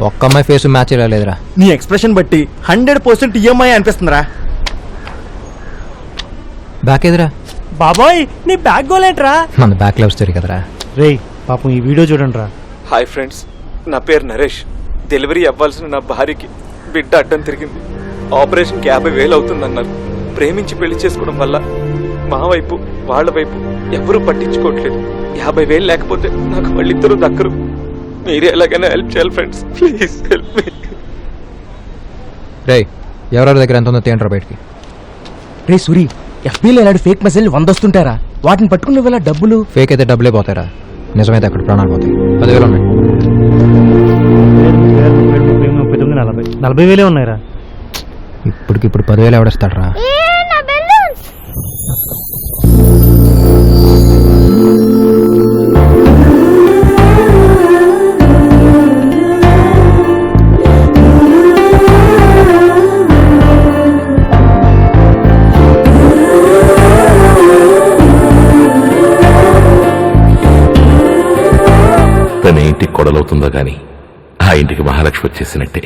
ఒక్క అమ్మాయి face match లేదురా. నీ ఎక్స్ప్రెషన్ బట్టి 100% ఈఎంఐ అనిపిస్తుందిరా. బ్యాక్ ఎదురా బాబాయ్ నీ బ్యాక్ గోలేంట్రా? మన బ్యాక్ లవ్ స్టోరీ కదరా. రే పాపం ఈ వీడియో చూడండి రా. హాయ్ ఫ్రెండ్స్, నా పేరు నరేష్. డెలివరీ అవ్వాల్సిన నా భార్యకి బిడ్డ అడ్డం తిరిగింది. ఆపరేషన్కి 50,000 అవుతుందన్నారు. ప్రేమించి పెళ్లి చేసుకోవడం వల్ల మా వైపు వాళ్ళ వైపు ఎవరూ పట్టించుకోవట్లేదు. 50,000 లేకపోతే నాకు వాళ్ళిద్దరూ దక్కరు. మీరే ఎలాగైనా హెల్ప్ చేయాలి ఫ్రెండ్స్, ప్లీజ్ హెల్ప్ మీ. రే ఎవరెవరి దగ్గర ఎంత ఉందో తేంట్రా బయటికి. రే సూరి, ఎఫ్బీలో ఇలాంటి ఫేక్ మెసేజ్లు 100 వస్తుంటారా? వాటిని పట్టుకునే వల్ల డబ్బులు ఫేక్ అయితే డబ్బులే పోతారా, నిజమైతే అక్కడ ప్రాణాలు పోతాయి. 10,000 ఉన్నాయి. 40,000 ఉన్నాయిరా. ఇప్పటికిప్పుడు 10,000 ఎవడేస్తాడరా? తన ఇంటికి కొడలవుతుందో గాని ఆ ఇంటికి మహాలక్ష్మి వచ్చేసినట్టే.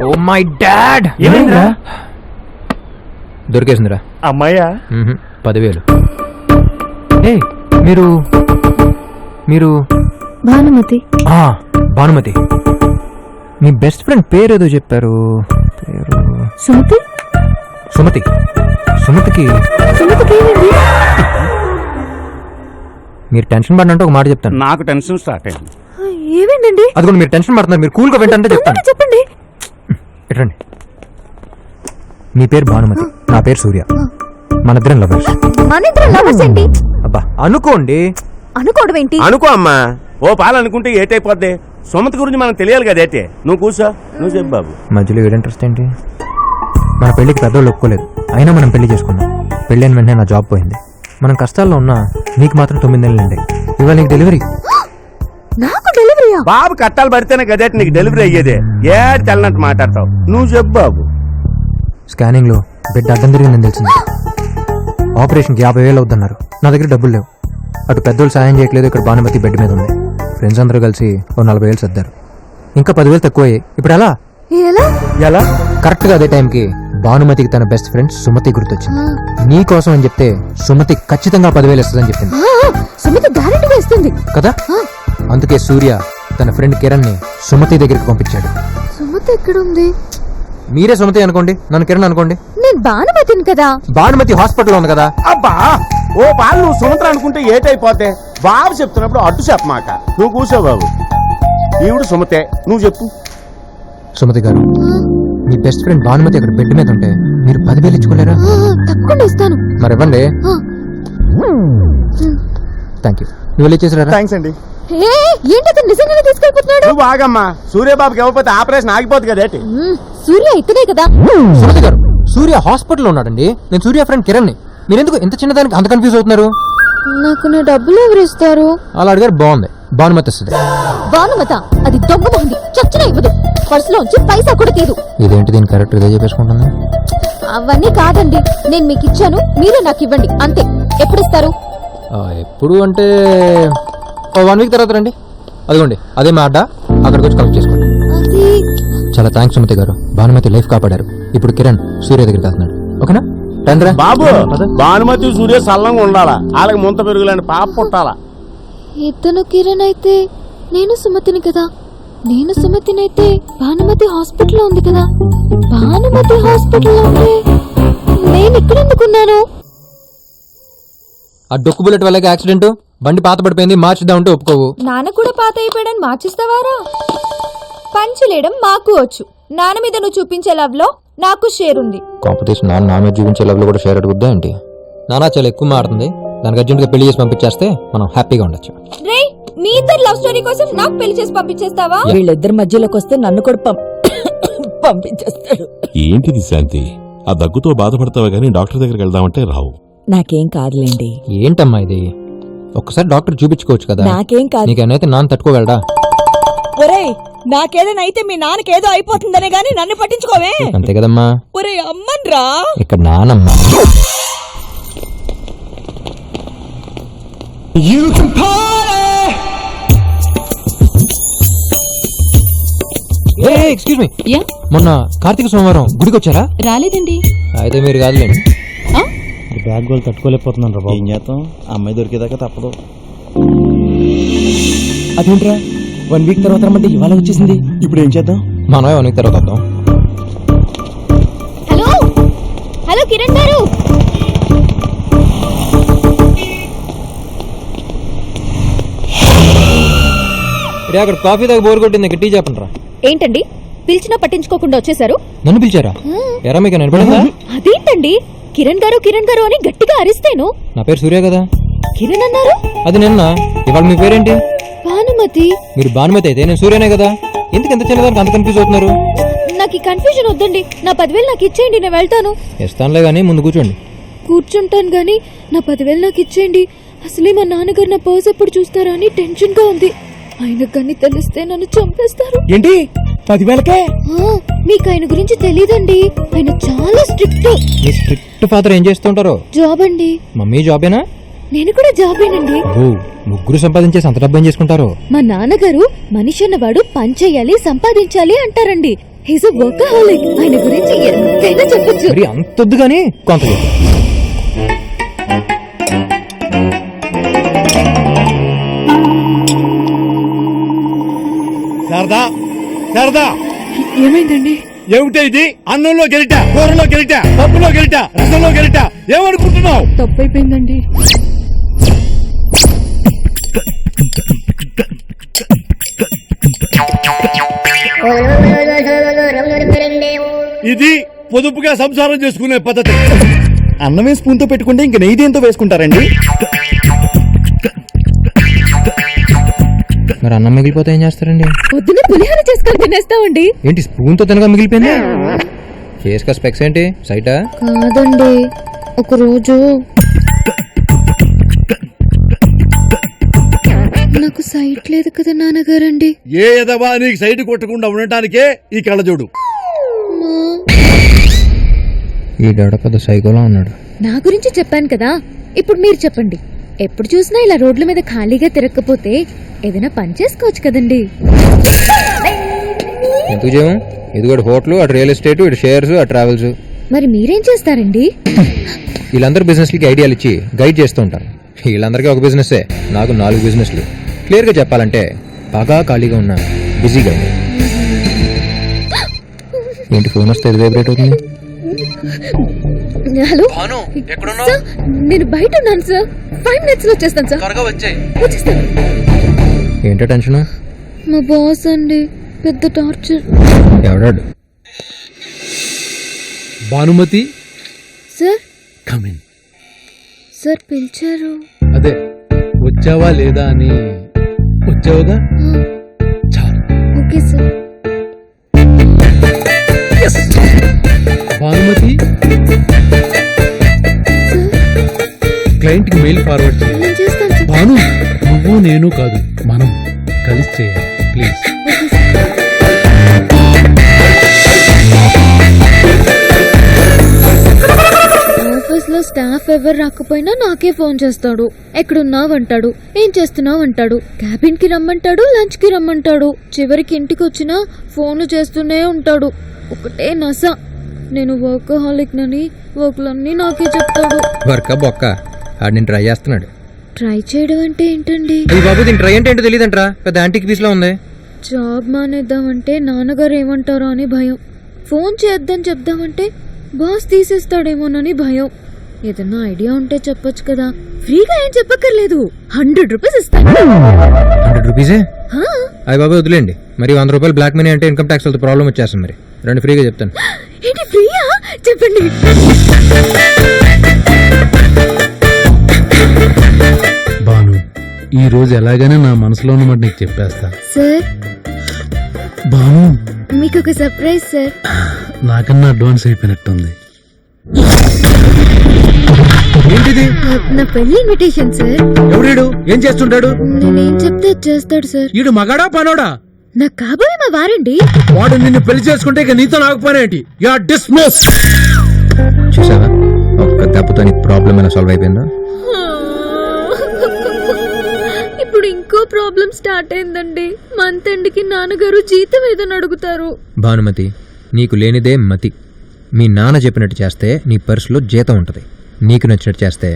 ఓ మై డాడ్, ఏమైందిరా? దొరికేసిందిరా. అమ్మాయ్యా? 10,000. ఏ మీరు మీరు భానుమతి. భానుమతి, మీ బెస్ట్ ఫ్రెండ్ పేరు ఏదో చెప్పారు. పేరు సుమతి. సుమతి. సుమతికి సుమతికి ఏమైంది? మీరు టెన్షన్ పడినంటే ఒక మాట చెప్తాను. నాకు టెన్షన్ స్టార్ట్ అయింది. ఏమైందండి? అదిగోండి మీరు టెన్షన్ పడుతున్నారు. మీరు కూల్గా వింటే చెప్తాను. చెప్పండి. ఎట్రండి. మీ పేరు భానుమతి, నా పేరు సూర్య. మనిద్దరం లవర్స్. మనిద్దరం లవర్స్ ఏంటి? అబ్బా అనుకోండి. అనుకోవడం ఏంటి? అనుకో అమ్మా. ఓ పాలు అనుకుంటే ఏటైపోద్ది. సుమతి గురించి మనకు తెలియాలి కదా. అయితే నువ్వు కూర్చో, నువ్వు చెప్పు బాబు. మధ్యలో ఏడు ఇంట్రెస్ట్ ఏంటి? మన పెళ్లికి పెద్దోళ్ళు ఒప్పుకోలేదు, అయినా మనం పెళ్లి చేసుకున్నాం. పెళ్ళైన వెంటనే నా జాబ్ పోయింది. మనం కష్టాల్లో ఉన్నా నీకు మాత్రం 9 నెలలు నిండాయి. ఇవాళ నీకు డెలివరీ. నాకు డెలివరీయా? బాబు కట్టాలు పడితేనే కదా నీకు డెలివరీ అయ్యేదే. ఏ తెల్లనట్టు మాట్లాడతావు. నువ్వు చెప్పు బాబు. స్కానింగ్ లో బిడ్డ అడ్డం తిరిగిందని తెలిసింది. ఆపరేషన్కి 50,000 అవుతున్నారు. నా దగ్గర డబ్బులు లేవు. అటు పెద్దోళ్ళు సాయం చేయట్లేదు, ఇక్కడ భానుమతి బెడ్ మీద ఉంది. ఫ్రెండ్స్ అందరూ కలిసి ఓ 40,000 సర్దారు. ఇంకా 10,000 తక్కువయ్యాయి. ఇప్పుడు ఎలా? ఎలా? కరెక్ట్ గా అదే టైంకి భానుమతికి తన బెస్ట్ ఫ్రెండ్ సుమతి గుర్తొచ్చింది. నీ కోసం అని చెప్తే సుమతి ఖచ్చితంగా 10,000 ఇస్తుందని చెప్పింది. సుమతి గ్యారెంటీగా ఇస్తుంది కదా. అందుకే సూర్య తన ఫ్రెండ్ కిరణ్ ని సుమతి దగ్గరికి పంపించాడు. సుమతి ఎక్కడుంది? మీరే సుమతి అనుకోండి, నన్ను కిరణ్ అనుకోండి. నేను భానుమతిని కదా. భానుమతి హాస్పిటల్లో ఉంది కదా. అబ్బా ఓ పాలు నువ్వు సుమంత్ర అనుకుంటే ఏటైపోతే. బాబు చెప్తున్నప్పుడు అడ్డు చెప్పమాక. నువ్వు కూర్చో బాబు. ఈవిడు సుమతే, నువ్వు చెప్పు. సుమతి గారు, మీ బెస్ట్ ఫ్రెండ్ భానుమతి అక్కడ బెడ్ మీద ఉంటే మీరు 10,000 ఇచ్చుకోలేరా? తప్పకుండా ఇస్తాను. మరి ఇవ్వండి. Thank you. నువ్వు వెళ్ళి చేసిరా. థ్యాంక్స్ అండి. ఏంటి నిజంగానే తీసుకెళ్ళిపోతున్నాడు? నువ్వు బాగమ్మా. సూర్యబాబుకి ఇవ్వకపోతే ఆపరేషన్ ఆగిపోతుంది కదా. సూర్య ఇతనే కదా. సుమతి గారు, సూర్య హాస్పిటల్లో ఉన్నాడండి. నేను సూర్య ఫ్రెండ్ కిరణ్ ని. మీరు ఎందుకు ఇంత చిన్నదానికి అంత కన్ఫ్యూజ్ అవుతున్నారు? నాకు నా డబ్బులు ఎవరు ఇస్తారు? అలా అడిగారు. బాగుంది, భానుమతి ఇస్తుంది. భానుమత అది దొంగ చచ్చిన ఇవ్వదు. పర్సులోంచి పైసా కూడా తీరు. ఇదేంటి దీని కరెక్ట్ ఇదే చెప్పేసుకుంటుంది. అవన్నీ కాదండి, నేను మీకు ఇచ్చాను, మీరు నాకు ఇవ్వండి అంతే. ఎప్పుడు ఇస్తారు? ఎప్పుడు అంటే 1 వీక్ తర్వాత రండి. అదిగోండి అదే మా అడ్డా, అక్కడికి వచ్చి కలెక్ట్ చేసుకోండి. చాలా థ్యాంక్స్ సుమతి గారు, భానుమతి లైఫ్ కాపాడారు. ఇప్పుడు కిరణ్ సూర్య దగ్గరికి వెళ్తున్నాడు. ఓకేనా? రండిరా బాబు. భానుమతి సూర్య సల్లంగా ఉండాలా. వాళ్ళకి ముంత పెరుగులాంటి పాప పుట్టాలా. ఇతను కిరణ్ అయితే నేను సుమతిని కదా. నేను సుమతినైతే భానుమతి హాస్పిటల్లో ఉంది కదా. భానుమతి హాస్పిటల్లో ఉంటే నేను ఇక్కడ ఎందుకున్నాను? ఆ డొక్కు బుల్లెట్ వల్ల యాక్సిడెంట్, బండి పాత పడిపోయింది, మార్చిద్దామంటే ఒప్పుకోవు. నాన్న కూడా పాత అయిపోయాడని మార్చిస్తావారా? పంచులేయడం మాకు వచ్చు. నాన్న మీద నువ్వు చూపించే లవ్ లో నాకు షేర్ ఉంది. కాంపిటీషన్ నా మీద చూపించే లెవెల్ కూడా షేర్ అడుగుద్దా ఏంటి? నానా చాలా ఎక్కువ మాడుతుంది. దానికి అర్జెంట్ గా పెళ్లి చేసి పంపించేస్తే మనం హ్యాపీగా ఉండొచ్చు. రే, మీ ఇద్దరు లవ్ స్టోరీ కోసం నాకు పెళ్లి చేసి పంపించేస్తావా? వీళ్ళిద్దరి మధ్యలోకి వస్తే నన్ను కూడా పంపించేస్తాడు. ఏంటిది శాంతి? ఆ దగ్గుతో బాధపడతావా గానీ డాక్టర్ దగ్గరికి వెళ్దామంటే రావు. నాకేం కాదులేండి. ఏంటమ్మా ఇది? ఒక్కసారి డాక్టర్ చూపించుకోవచ్చు కదా. నాకేం కాదు. నీకైతే నాన్న తట్టుకోగలడా? ఒరేయ్, నాకేదైనా అయితే మీ నాన్నకేదో అయిపోతుందనే గానీ నన్ను పట్టించుకోవే. అంతే కదమ్మా. ఒరే అమ్మన్రా, ఇక్కడ నానమ్మా. ఎక్స్క్యూజ్ మీ, యా మొన్న కార్తీక సోమవారం గుడికి వచ్చారా? రాలేదండి. అయితే మీరు కాదులేండి. ఆ? బ్యాగ్ వాళ్ళు తట్టుకోలేకపోతున్నాను రా బాబు. ఏం చేస్తాం, అమ్మాయి దొరికేదాకా తప్పదు. అదేంట్రా 1 వీక్ తర్వాత రమ్మంటే ఇవాళ వచ్చేసింది. ఇప్పుడు ఏం చేద్దాం? మనం ఏమన్నా తర్వాత వద్దాం. హలో హలో కిరణ్ గారు, రే అక్కడ కాఫీ దాకా బోర్ కొట్టింది, ఇక్కడ టీ చెప్పండి రా. ఏంటండి పిలిచినా పట్టించుకోకుండా వచ్చేసారు? నన్ను పిలిచారా? ఎరా మీకు నిలబడిందా? అదేంటండి కిరణ్ గారు అని గట్టిగా అరిస్తేను నా పేరు సూర్య కదా. కిరణ్ అన్నారు. అది నిన్న. ఇవాళ మీ పేరేంటి? భానుమతి. మీరు భానుమతి అయితే నేను సూర్యనే కదా. ఎందుకు ఎంత చిన్నదానికి అంత కన్ఫ్యూజ్ అవుతున్నారు? నాకు ఈ కన్ఫ్యూజన్ వద్దండి. నా 10,000 నాకు ఇచ్చేయండి, నేను వెళ్తాను. ఇస్తానులే కానీ ముందు కూర్చోండి. కూర్చుంటాను గానీ నా 10,000 నాకు ఇచ్చేయండి. అసలే మా నాన్నగారు నా పర్స్ ఎప్పుడు చూస్తారా అని టెన్షన్ గా ఉంది. ఆయనకు కానీ తెలిస్తే నన్ను చంపేస్తారు. ఏంటి 10,000కే? మీకు ఆయన గురించి తెలీదండి. ఆయన చాలా స్ట్రిక్ట్. మీ స్ట్రిక్ట్ ఫాదర్ ఏం చేస్తుంటారో? జాబ్ అండి. మమ్మీ జాబేనా? నేను కూడా జాబేనండి. ఓ, ముగ్గురు సంపాదించేసి అంత డబ్బు ఏం చేసుకుంటారు? మా నాన్నగారు మనిషి అన్నవాడు పని చేయాలి, సంపాదించాలి అంటారండి. He's a workaholic. ఆయన గురించి ఎంతైనా చెప్పొచ్చు. మరి అంతొద్దు గానీ కొంత చెప్పు. శారదా, శారదా, ఏమైందండి? ఏమిటా ఇది? అన్నంలో గెలిట, కూరలో గెలిట, పప్పులో గెలిట, రసంలో గెలిట, ఏమనుకుంటున్నావు? తప్పైపోయిందండి. ఇది పొదుపుగా సంసారం చేసుకునే పద్ధతి. అన్నమే స్పూన్ తో పెట్టుకుంటే ఇంక నెయ్యి దేంతో వేసుకుంటారండి? మరి అన్నం మిగిలిపోతే ఏం చేస్తారండి? పొద్దున పులిహోర చేసుకొని తినేస్తామండి. ఏంటి స్పూన్ తో తినగా మిగిలిపోయింది? ఫేస్ కా స్పెక్స్ ఏంటి, సైటా? కాదండి, ఒకరోజు నాకు సైట్ లేదు కదా నాన్నగారండి. ఏ ఎదవా నీకు సైడ్ కొట్టకుండా ఉండటానికే ఈ కళ్ళజోడు. ఈ గడ పెద్ద సైకోలో ఉన్నాడు. నా గురించి చెప్పాను కదా, ఇప్పుడు మీరు చెప్పండి. ఎప్పుడు చూసినా ఇలా రోడ్ల మీద ఖాళీగా తిరగకపోతే ఏదైనా పని చేసుకోవచ్చు కదండి. ఎందుకు చేయము? ఇది కూడా హోటల్, అటు రియల్ ఎస్టేట్, ఇటు షేర్స్, అటు ట్రావెల్స్. మరి మీరేం చేస్తారండి? వీళ్ళందరూ బిజినెస్లకి ఐడియాలు ఇచ్చి గైడ్ చేస్తూ ఉంటారు. వీళ్ళందరికీ ఒక బిజినెస్సే, నాకు 4 బిజినెస్లు. క్లియర్గా చెప్పాలంటే బాగా ఖాళీగా ఉన్న బిజీగా. ఏంటి ఫోన్ వస్తే ఇది వైబ్రేట్ అవుతుంది? హలో సార్, నేను బయట ఉన్నాను సార్. 5 minutes లో వచ్చేస్తాను సార్. వచ్చేస్తాను. ఏంటో టెన్షన్? మా బాస్ అండి, పెద్ద టార్చర్. ఎవడాడు? Bhanumathi, sir come in. సార్ పిలిచారు. అదే వచ్చావా లేదా అని. వచ్చావుగా, చాలు. Okay sir. భానుమతి, క్లయింట్ కి మెయిల్ ఫార్వర్డ్ చేయాలి. నేను చేస్తాను సార్. భాను, నువ్వు నేను కాదు, మనం కలిసి చేయాలి ప్లీజ్. ఆఫీస్ లో స్టాఫ్ ఎవరు రాకపోయినా నాకే ఫోన్ చేస్తాడు. ఎక్కడున్నావు అంటాడు, ఏం చేస్తున్నావు అంటాడు, క్యాబిన్ కి రమ్మంటాడు, లంచ్ కి రమ్మంటాడు. చివరికి ఇంటికి వచ్చినా ఫోన్లు చేస్తూనే ఉంటాడు. ఒకటే నస. నేను వర్కహాలిక్ నని వర్క్లన్నీ నాకే చెప్తాడు. వర్క బొక్క ఆడు నేను ట్రై చేస్తున్నాడు. ట్రై చేయడం అంటే ఏంటండి? ఈ బాబు దీని ట్రై అంటే ఏంటో తెలియదంట్రా, పెద్ద యాంటిక్ పీస్ లో ఉంది. జాబ్ మానేద్దామంటే నాన్నగారు ఏమంటారో అని భయం. ఫోన్ చేద్దాం చెప్దామంటే బాస్ తీసేస్తాడేమోనని భయం. ఏదన్నా ఐడియా ఉంటే చెప్పొచ్చు కదా. ఫ్రీగా ఏం చెప్పక్కర్లేదు, 100 రూపీస్ ఇస్తాను. 100 రూపీసే? అయ్యి బాబు వదిలేండి. మరి 100 రూపాయలు బ్లాక్ మనీ అంటే ఇన్కమ్ ట్యాక్స్ తో ప్రాబ్లం వచ్చేస్తుంది. మరి రెండు ఫ్రీగా చెప్తాను. ఏంటి ఫ్రీయా? చెప్పండి. భాను, ఈ రోజు ఎలాగైనా నా మనసులో ఉన్నమాట నీకు చెప్పేస్తా. సార్, భాను, మీకు ఒక సర్ప్రైజ్ సార్. నాకన్నా అడ్వాన్స్ అయిపోయినట్టుంది. ఏంటిది? నా పెళ్లి ఇన్విటేషన్ సార్. ఎవడు? ఏం చేస్తుంటాడు? నేనేం చెప్తే చేస్తాడు సార్. ఈడు మగాడా పనోడా? నాకు కాబోయే మా వారండి. వాడు నిన్ను పెళ్లి చేసుకుంటే ఇక నీతో నాకుపోయినేంటి? You are dismiss. చూసావా, ఒక్క దెబ్బతో నీ ప్రాబ్లం ఎలా సాల్వ్ అయిపోయిందో. ఇప్పుడు ఇంకో ఇంకో ప్రాబ్లం స్టార్ట్ అయిందండి. మంత్ ఎండ్కి నాన్నగారు జీతం ఏదని అడుగుతారు. భానుమతి, నీకు లేనిదే మతి. మీ నాన్న చెప్పినట్టు చేస్తే నీ పర్సులో జీతం ఉంటుంది, నీకు నచ్చినట్టు చేస్తే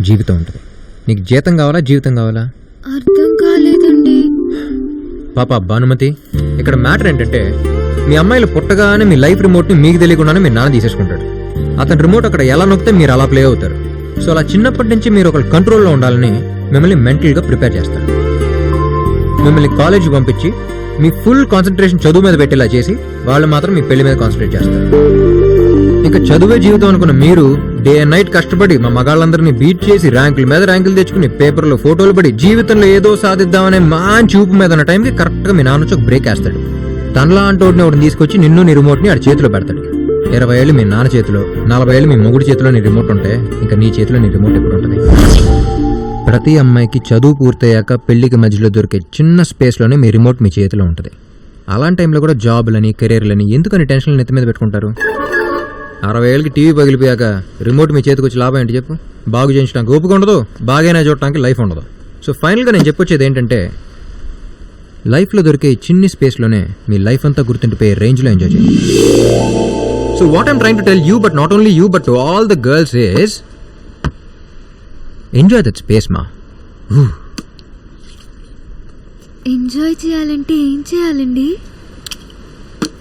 జీవితం ఉంటుంది. నీకు జీతం కావాలా, జీవితం కావాలా? అర్థం కాలేదండి. పాప భానుమతి, ఇక్కడ మ్యాటర్ ఏంటంటే మీ అమ్మాయిలు పుట్టగానే మీ లైఫ్ రిమోట్ని మీకు తెలియకుండానే మీ నాన్న తీసేసుకుంటాడు. అతని రిమోట్ అక్కడ ఎలా నొక్కితే మీరు అలా ప్లే అవుతారు. సో అలా చిన్నప్పటి నుంచి మీరు ఒక కంట్రోల్లో ఉండాలని మిమ్మల్ని మెంటల్గా ప్రిపేర్ చేస్తారు. మిమ్మల్ని కాలేజీ పంపించి మీ ఫుల్ కాన్సన్ట్రేషన్ చదువు మీద పెట్టేలా చేసి వాళ్ళు మాత్రం మీ పెళ్లి మీద కాన్సన్ట్రేట్ చేస్తారు. ఇంకా చదువే జీవితం అనుకున్న మీరు డే అండ్ నైట్ కష్టపడి మా మగాళ్ళందరినీ బీట్ చేసి ర్యాంకుల మీద ర్యాంకులు తెచ్చుకుని పేపర్లో ఫోటోలు పడి జీవితంలో ఏదో సాధిద్దామనే మంచి చూపు మీద ఉన్న టైంకి కరెక్ట్గా మీ నాన్న వచ్చి ఒక బ్రేక్ వేస్తాడు. తనలా అంటోడిని ఒకటి తీసుకొచ్చి నిన్ను నీ రిమోట్ని ఆడి చేతిలో పెడతాడు. 20 ఏళ్ళు మీ నాన్న చేతిలో, 40 ఏళ్ళు మీ మొగుడి చేతిలో నీ రిమోట్ ఉంటే ఇంకా నీ చేతిలో నీ రిమోట్ ఎప్పుడు ఉంటుంది? ప్రతి అమ్మాయికి చదువు పూర్తయ్యాక పెళ్లికి మధ్యలో దొరికే చిన్న స్పేస్లోనే మీ రిమోట్ మీ చేతిలో ఉంటుంది. అలాంటి టైంలో కూడా జాబులని, కెరీర్లని ఎందుకని టెన్షన్లు నెత్తి మీద పెట్టుకుంటారు? 60 ఏళ్ళకి టీవీ పగిలిపోయాక రిమోట్ మీ చేతికి వచ్చి లాభం ఏంటి చెప్పు? బాగు చేయించడానికి ఓపిక ఉండదు, బాగైనా చూడటానికి లైఫ్ ఉండదు. సో ఫైనల్గా నేను చెప్పొచ్చేది ఏంటంటే లైఫ్లో దొరికే చిన్ని స్పేస్లోనే మీ లైఫ్ అంతా గుర్తుండిపోయే రేంజ్లో ఎంజాయ్ చేయండి. So what I'm trying to tell you, but not only you but to all the girls is enjoy that space మా. ఎంజాయ్ చేయాలంటే ఏం చేయాలండి?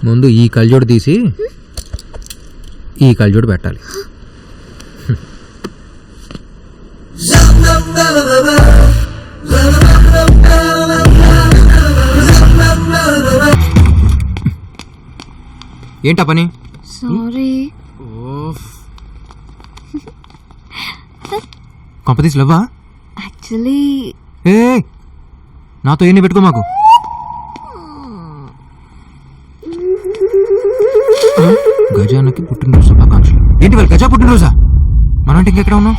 ముందు ఈ కళ్ళజోడు తీసి ఈ కళ్ళజోడు పెట్టాలి. ఏంటా పని? సారీ. కంపతీస్ లవ్వా? యాక్చువల్లీ ఏ నాతో ఎన్ని పెట్టుకో మాకు. గజానికి పుట్టినరోజు శుభాకాంక్షలు. ఏంటి వాళ్ళు గజా పుట్టినరోజా? మనం ఇంకెక్కడ ఉన్నాం?